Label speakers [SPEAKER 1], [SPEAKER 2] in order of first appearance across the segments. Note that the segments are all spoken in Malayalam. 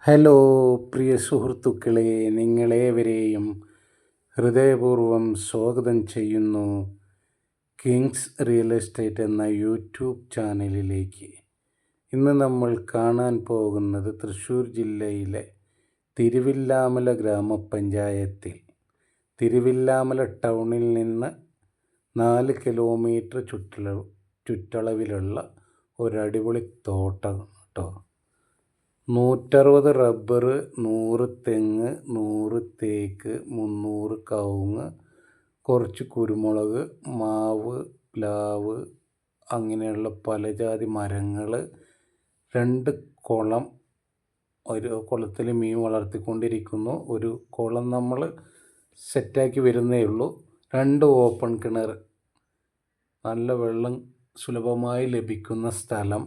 [SPEAKER 1] ഹലോ പ്രിയ സുഹൃത്തുക്കളെ, നിങ്ങളേവരെയും ഹൃദയപൂർവ്വം സ്വാഗതം ചെയ്യുന്നു കിങ്സ് റിയൽ എസ്റ്റേറ്റ് എന്ന യൂട്യൂബ് ചാനലിലേക്ക്. ഇന്ന് നമ്മൾ കാണാൻ പോകുന്നത് തൃശ്ശൂർ ജില്ലയിലെ തിരുവില്ലാമല ഗ്രാമപഞ്ചായത്തിൽ തിരുവില്ലാമല ടൗണിൽ നിന്ന് 4 കിലോമീറ്റർ ചുറ്റളവിലുള്ള ഒരടിപൊളി തോട്ടം കേട്ടോ. 160 റബ്ബർ, 100 തെങ്ങ്, 100 തേക്ക്, 300 കവുങ്ങ്, കുറച്ച് കുരുമുളക്, മാവ്, പ്ലാവ്, അങ്ങനെയുള്ള പലജാതി മരങ്ങൾ, 2 കുളം, ഒരു കുളത്തിൽ മീൻ വളർത്തിക്കൊണ്ടിരിക്കുന്നു. ഒരു കുളം നമ്മൾ സെറ്റാക്കി വരുന്നേ ഉള്ളൂ. 2 ഓപ്പൺ കിണർ, നല്ല വെള്ളം സുലഭമായി ലഭിക്കുന്ന സ്ഥലം.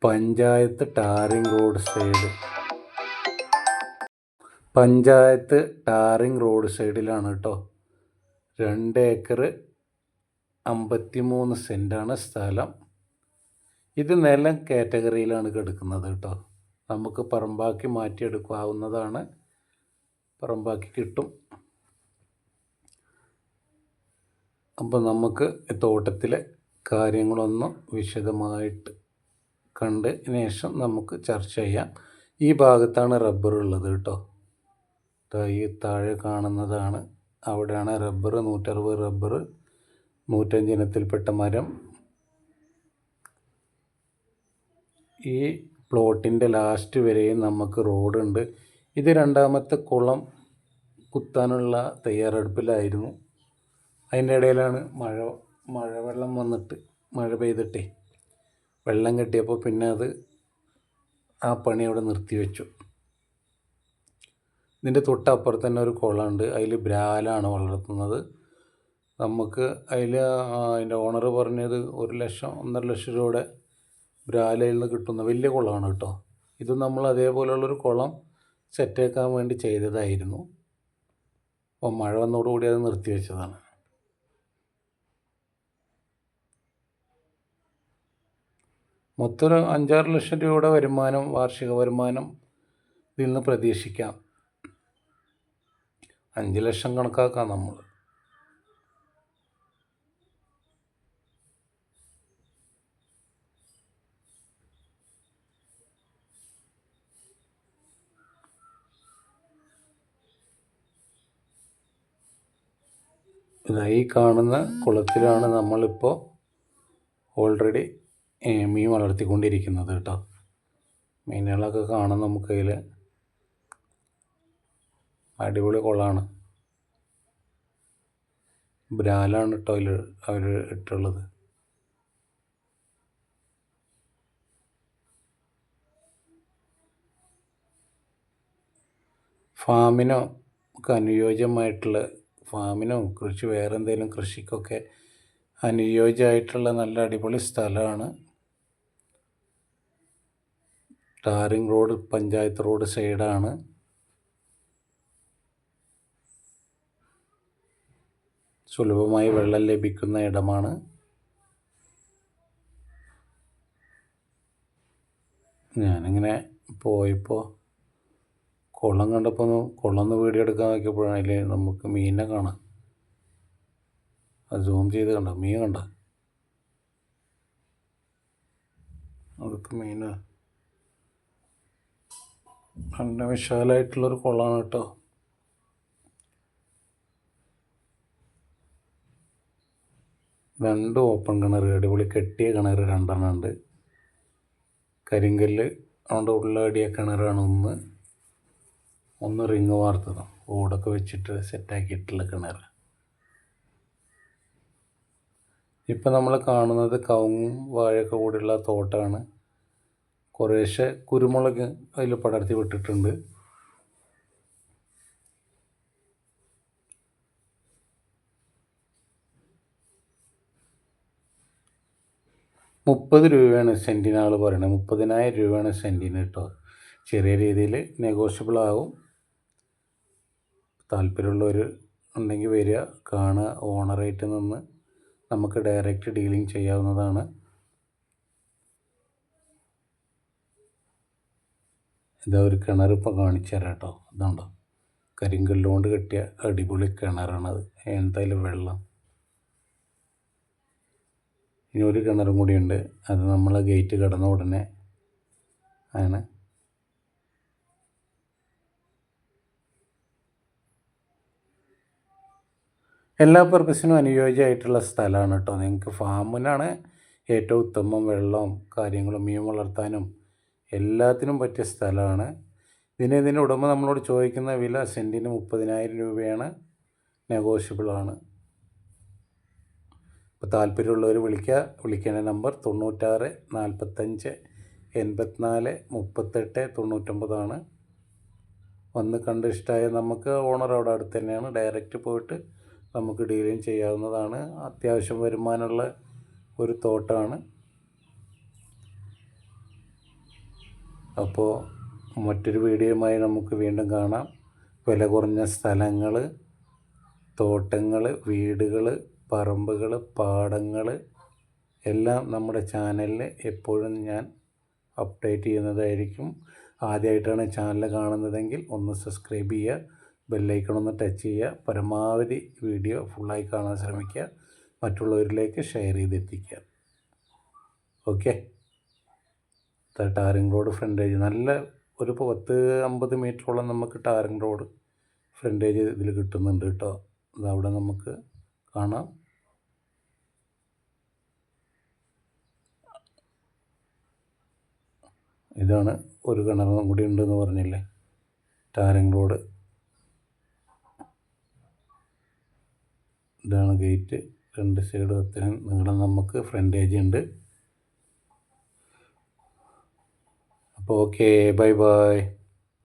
[SPEAKER 1] പഞ്ചായത്ത് ടാറിംഗ് റോഡ് സൈഡിലാണ് കേട്ടോ. 2 ഏക്കർ 53 സെൻറ്റാണ് സ്ഥലം. ഇത് നിലം കാറ്റഗറിയിലാണ് കിടക്കുന്നത് കേട്ടോ. നമുക്ക് പറമ്പാക്കി മാറ്റിയെടുക്കാവുന്നതാണ്. പറമ്പാക്കി കിട്ടും. അപ്പോൾ നമുക്ക് തോട്ടത്തിലെ കാര്യങ്ങളൊന്ന് വിശദമായിട്ട് കണ്ടതിന് ശേഷം നമുക്ക് ചർച്ച ചെയ്യാം. ഈ ഭാഗത്താണ് റബ്ബർ ഉള്ളത് കേട്ടോ. ഈ താഴെ കാണുന്നതാണ്, അവിടെയാണ് റബ്ബർ. 160 റബ്ബർ, 105 ഇനത്തിൽപ്പെട്ട മരം. ഈ പ്ലോട്ടിൻ്റെ ലാസ്റ്റ് വരെയും നമുക്ക് റോഡുണ്ട്. ഇത് 2ാമത്തെ കുളം കുത്താനുള്ള തയ്യാറെടുപ്പിലായിരുന്നു. അതിൻ്റെ ഇടയിലാണ് മഴവെള്ളം വന്നിട്ട്, മഴ പെയ്തിട്ടേ വെള്ളം കെട്ടിയപ്പോൾ പിന്നെ ആ പണി അവിടെ നിർത്തിവെച്ചു. ഇതിൻ്റെ തൊട്ടപ്പുറത്ത് തന്നെ ഒരു കുളമുണ്ട്. അതിൽ ബ്രാലാണ് വളർത്തുന്നത്. നമുക്ക് അതിൻ്റെ ഓണർ പറഞ്ഞത് 1 ലക്ഷം 1.5 ലക്ഷം രൂപയുടെ ബ്രാലയിൽ നിന്ന് കിട്ടുന്ന വലിയ കുളമാണ് കേട്ടോ. ഇത് നമ്മൾ അതേപോലെയുള്ളൊരു കുളം സെറ്റാക്കാൻ വേണ്ടി ചെയ്തതായിരുന്നു. അപ്പോൾ മഴ വന്നതോടുകൂടി അത് നിർത്തിവെച്ചതാണ്. മൊത്തം ഒരു 5-6 ലക്ഷം രൂപയുടെ വരുമാനം, വാർഷിക വരുമാനം ഇതിൽ നിന്ന് പ്രതീക്ഷിക്കാം. 5 ലക്ഷം കണക്കാക്കാം നമ്മൾ. ഈ കാണുന്ന കുളത്തിലാണ് നമ്മളിപ്പോൾ ഓൾറെഡി മീൻ വളർത്തിക്കൊണ്ടിരിക്കുന്നത് കേട്ടോ. മീനുകളൊക്കെ കാണാൻ നമുക്കതിൽ അടിപൊളി കുളമാണ്. ബ്രാലാണ് കേട്ടോ അതിൽ അവർ ഇട്ടുള്ളത്. ഫാമിനോ ഒക്കെ അനുയോജ്യമായിട്ടുള്ള, ഫാമിനോ വേറെ എന്തെങ്കിലും കൃഷിക്കൊക്കെ അനുയോജ്യമായിട്ടുള്ള നല്ല അടിപൊളി സ്ഥലമാണ്. ടാറിംഗ് റോഡ്, പഞ്ചായത്ത് റോഡ് സൈഡാണ്. സുലഭമായി വെള്ളം ലഭിക്കുന്ന ഇടമാണ്. ഞാനിങ്ങനെ പോയപ്പോൾ കുളം കണ്ടപ്പോൾ കുളം ഒന്ന് വീഡിയോ എടുക്കാൻ നോക്കിയപ്പോഴാണ് അതിൽ നമുക്ക് മീനിനെ കാണാം. അത് സൂം ചെയ്ത് കണ്ട മീൻ കണ്ട, അതൊക്കെ മീൻ. നല്ല വിശാലമായിട്ടുള്ളൊരു കുളമാണ് കേട്ടോ. രണ്ട് ഓപ്പൺ കിണർ, അടിപൊളി കെട്ടിയ കിണർ 2 ഉണ്ട്. കരിങ്കല്ല് അതുകൊണ്ട് ഉള്ളടിയ കിണറാണ് ഒന്ന് റിങ് വാർത്തതാണ്, ഓടൊക്കെ വെച്ചിട്ട് സെറ്റാക്കിയിട്ടുള്ള കിണർ. ഇപ്പം നമ്മൾ കാണുന്നത് കവുങ്ങും വാഴയൊക്കെ കൂടിയുള്ള തോട്ടമാണ്. കുറേശ്ശെ കുരുമുളക് അതിൽ പടർത്തി വിട്ടിട്ടുണ്ട്. ₹30 സെൻറ്റിന് ആൾ പറയണത്. 30,000 രൂപയാണ് സെൻറ്റിന് കേട്ടോ. ചെറിയ രീതിയിൽ നെഗോഷ്യബിൾ ആവും. താല്പര്യമുള്ളവർ ഉണ്ടെങ്കിൽ വരിക, കാണുക. ഓണറായിട്ട് നിന്ന് നമുക്ക് ഡയറക്റ്റ് ഡീലിംഗ് ചെയ്യാവുന്നതാണ്. ഇതാ ഒരു കിണർ ഇപ്പോൾ കാണിച്ചു തരാം കേട്ടോ. ഇതുണ്ടോ, കരിങ്കല്ലുകൊണ്ട് കെട്ടിയ അടിപൊളി കിണറാണത്. എന്തായാലും വെള്ളം. ഇനി ഒരു കിണറും കൂടിയുണ്ട്, അത് നമ്മൾ ഗേറ്റ് കടന്ന ഉടനെ ആണ്. എല്ലാ പർപ്പസിനും അനുയോജ്യമായിട്ടുള്ള സ്ഥലമാണ് കേട്ടോ. നിങ്ങൾക്ക് ഫാമിനാണ് ഏറ്റവും ഉത്തമം. വെള്ളവും കാര്യങ്ങളും മീൻ വളർത്താനും എല്ലാത്തിനും പറ്റിയ സ്ഥലമാണ്. ഇതിൻ്റെ ഉടമ നമ്മളോട് ചോദിക്കുന്ന വില സെൻറ്റിന് 30,000 രൂപയാണ്. നെഗോഷ്യബിളാണ്. ഇപ്പോൾ താല്പര്യമുള്ളവർ വിളിക്കേണ്ട നമ്പർ 96 45 84 38 99 വന്ന് കണ്ട് ഇഷ്ടമായ നമുക്ക് ഓണർ അവിടെ അടുത്ത് തന്നെയാണ്. ഡയറക്റ്റ് പോയിട്ട് നമുക്ക് ഡീലിങ് ചെയ്യാവുന്നതാണ്. അത്യാവശ്യം വരുമാനമുള്ള ഒരു തോട്ടമാണ്. അപ്പോൾ മറ്റൊരു വീഡിയോയുമായി നമുക്ക് വീണ്ടും കാണാം. വില കുറഞ്ഞ സ്ഥലങ്ങൾ, തോട്ടങ്ങൾ, വീടുകൾ, പറമ്പുകൾ, പാടങ്ങൾ എല്ലാം നമ്മുടെ ചാനലിൽ എപ്പോഴും ഞാൻ അപ്ഡേറ്റ് ചെയ്യുന്നതായിരിക്കും. ആദ്യമായിട്ടാണ് ചാനൽ കാണുന്നതെങ്കിൽ ഒന്ന് സബ്സ്ക്രൈബ് ചെയ്യുക, ബെല്ലൈക്കൺ ഒന്ന് ടച്ച് ചെയ്യുക. പരമാവധി വീഡിയോ ഫുള്ളായി കാണാൻ ശ്രമിക്കുക, മറ്റുള്ളവരിലേക്ക് ഷെയർ ചെയ്തെത്തിക്കുക. ഓക്കെ. ടാറിങ് റോഡ് ഫ്രണ്ടേജ് നല്ല ഒരു 10-50 മീറ്ററോളം നമുക്ക് ടാറിങ് റോഡ് ഫ്രണ്ടേജ് ഇതിൽ കിട്ടുന്നുണ്ട് കേട്ടോ. അതവിടെ നമുക്ക് കാണാം. ഇതാണ് ഒരു കിണറും കൂടി ഉണ്ടെന്ന് പറഞ്ഞില്ലേ, ടാറിങ് റോഡ്. ഇതാണ് ഗേറ്റ്. 2 സൈഡ് അത്രയും നീളം നമുക്ക് ഫ്രണ്ടേജ് ഉണ്ട്. അപ്പോൾ ഓക്കെ, ബൈ ബൈ.